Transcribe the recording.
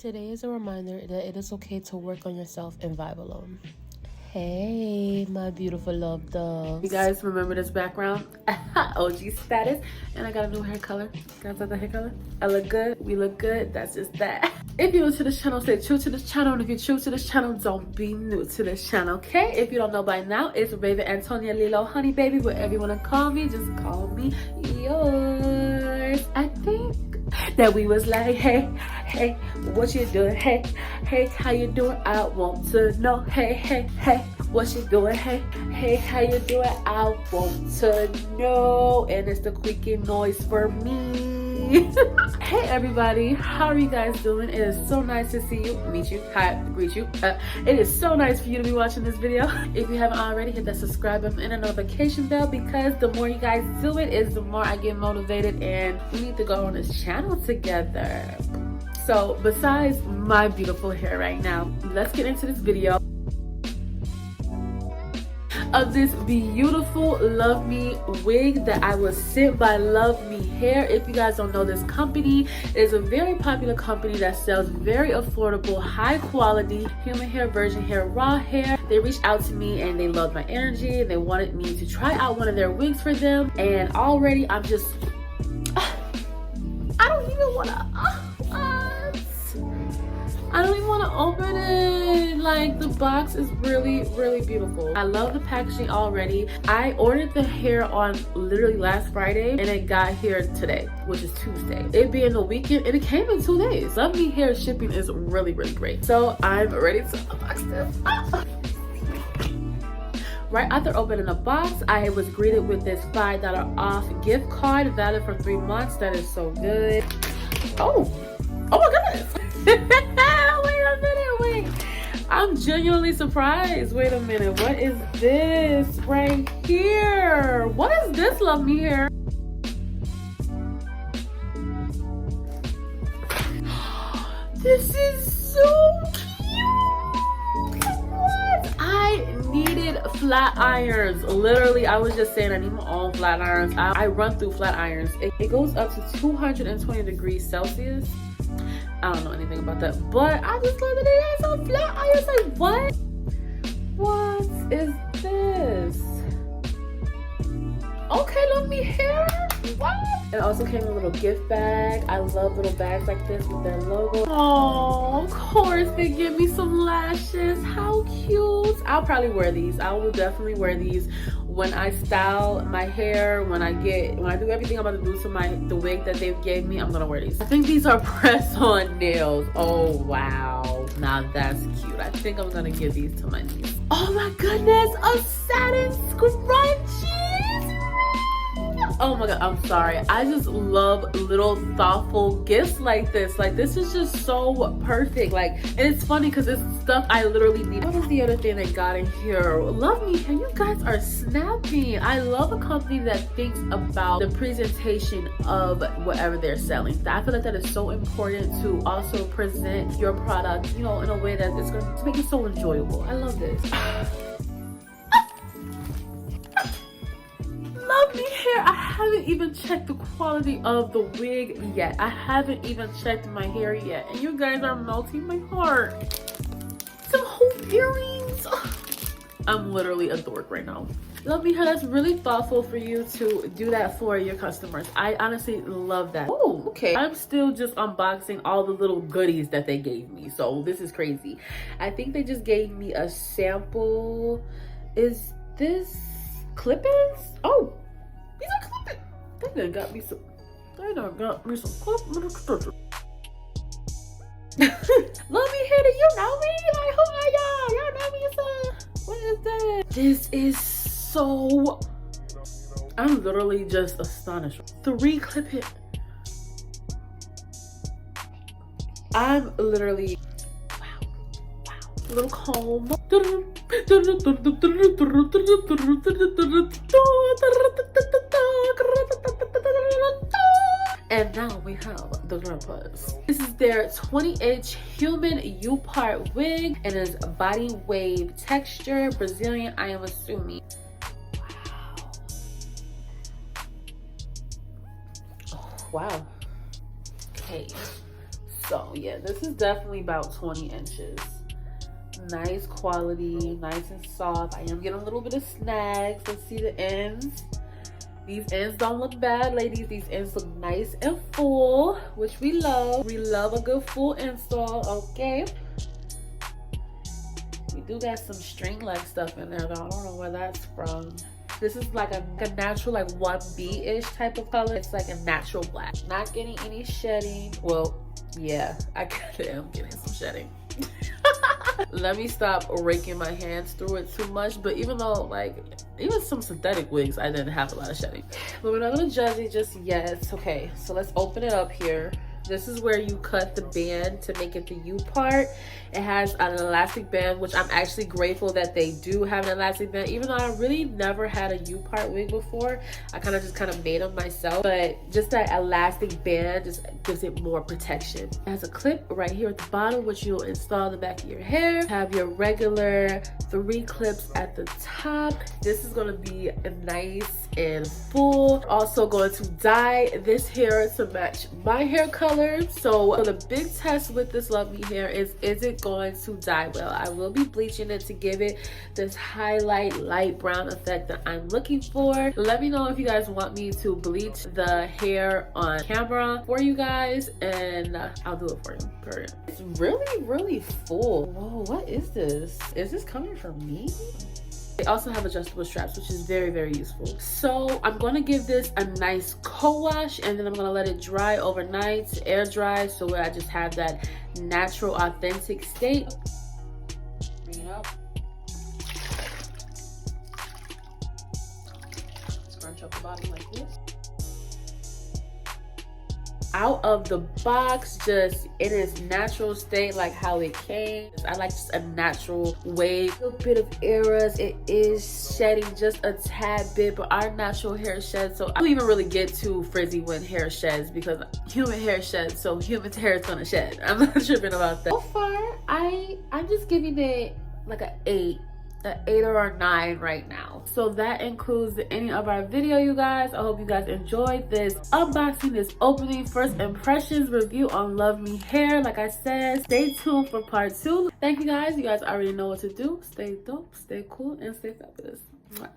Today is a reminder that it is okay to work on yourself and vibe alone. Hey, my beautiful love dogs. You guys remember this background? OG status. And I got a new hair color. Guys like the hair color? I look good. We look good. That's just that. If you're new to this channel, stay true to this channel. And if you're true to this channel, don't be new to this channel, okay? If you don't know by now, it's Raven Antonia Lilo Honey Baby. Whatever you want to call me, just call me yours. I think that we was like, hey, hey, what you doing? Hey, hey, how you doing? I want to know. Hey, hey, hey, what you doing? Hey, hey, how you doing? I want to know. And it's the squeaking noise for me. Hey everybody, how are you guys doing? It is so nice to see you, meet you, hi, greet you. It is so nice for you to be watching this video. If you haven't already, hit that subscribe button and a notification bell, because the more you guys do it is the more I get motivated, and we need to go on this channel together. So besides my beautiful hair right now, let's get into this video of this beautiful Love Me wig that I was sent by LUVMEHair. If you guys don't know this company, it is a very popular company that sells very affordable, high quality human hair, virgin hair, raw hair. They reached out to me and they loved my energy and they wanted me to try out one of their wigs for them. And already I'm just, I don't even want to open it. Like, the box is really, really beautiful. I love the packaging already. I ordered the hair on literally last Friday and it got here today, which is Tuesday. It being the weekend, and it came in 2 days. LUVMEHair shipping is really, really great. So I'm ready to unbox this. Right after opening the box, I was greeted with this $5 off gift card valid for 3 months. That is so good. Oh my goodness. Wait. I'm genuinely surprised. Wait a minute. What is this right here? What is this, LUVMEHair? This is so cute. What? I needed flat irons. Literally, I was just saying I need my own flat irons. I run through flat irons. It goes up to 220 degrees Celsius. I don't know anything about that, but I just love that it has some flat irons. Like, what? What is this? Okay, LUVMEHair. What? It also came in a little gift bag. I love little bags like this with their logo. Oh, of course they give me some lashes. How cute. I'll probably wear these. I will definitely wear these when I style my hair, when I do everything I'm about to do to the wig that they gave me. I'm gonna wear these. I think these are press-on nails. Oh wow, now that's cute. I think I'm gonna give these to my niece. Oh my goodness, a satin scrunchie. Oh my god, I'm sorry. I just love little thoughtful gifts like this. Like, this is just so perfect. Like, and it's funny because it's stuff I literally need. What is the other thing they got in here? LUVMEHair, you guys are snapping. I love a company that thinks about the presentation of whatever they're selling. I feel like that is so important, to also present your product, you know, in a way that it's going to make it so enjoyable. I love this. LUVMEHair, I haven't even checked the quality of the wig yet. I haven't even checked my hair yet, and you guys are melting my heart. Some hoop earrings. I'm literally a dork right now. LUVMEHair, that's really thoughtful for you to do that for your customers. I honestly love that. Oh, okay. I'm still just unboxing all the little goodies that they gave me, so this is crazy. I think they just gave me a sample. Is this clip-ins? Oh, these are clip-ins. They done got me some clip-ins. LUVMEHair, do you know me? Like, who are y'all? Y'all know me, son? What is that? This is so, I'm literally just astonished. 3 clip-ins. I'm literally, wow. Little comb. And now we have the grandpas. This is their 20-inch human U-part wig, and it is body wave texture, Brazilian, I am assuming. Wow. Oh, wow. Okay. So yeah, this is definitely about 20 inches. Nice quality, nice and soft. I am getting a little bit of snags. Let's see the ends. These ends don't look bad, ladies. These ends look nice and full, which we love. We love a good full install, okay? We do got some string-like stuff in there, though. I don't know where that's from. This is like a natural, like 1B-ish type of color. It's like a natural black. Not getting any shedding. Well, yeah, I kind of am getting some shedding. Let me stop raking my hands through it too much. But even though, like, even some synthetic wigs, I didn't have a lot of shedding. But we're not gonna judge it just yet. Okay, so let's open it up here. This is where you cut the band to make it the U part. It has an elastic band, which I'm actually grateful that they do have an elastic band. Even though I really never had a U part wig before, I kind of made them myself. But just that elastic band just gives it more protection. It has a clip right here at the bottom, which you'll install in the back of your hair. Have your regular 3 clips at the top. This is gonna be nice and full. Also going to dye this hair to match my hair color. So the big test with this Love Me hair is it going to dye well? I will be bleaching it to give it this highlight light brown effect that I'm looking for. Let me know if you guys want me to bleach the hair on camera for you guys, and I'll do it for you. Period. It's really full. Whoa, what is this? Is this coming from me? They also have adjustable straps, which is very useful. So I'm going to give this a nice co-wash, and then I'm going to let it dry overnight, air dry, so where I just have that natural, authentic state. Bring it up. Scrunch up the bottom like this. Out of the box, just in its natural state, like how it came. I like just a natural wave. A little bit of errors. It is shedding just a tad bit, but our natural hair sheds, so I don't even really get too frizzy when hair sheds because human hair sheds, so human hair is gonna shed. I'm not tripping about that. So far, I'm just giving it like an 8 or a 9 right now. So that includes the ending of our video, you guys. I hope you guys enjoyed this unboxing, this opening, first impressions review on Love Me hair. Like I said, stay tuned for part 2. Thank you guys. You guys already know what to do. Stay dope, stay cool, and stay fabulous. Mwah.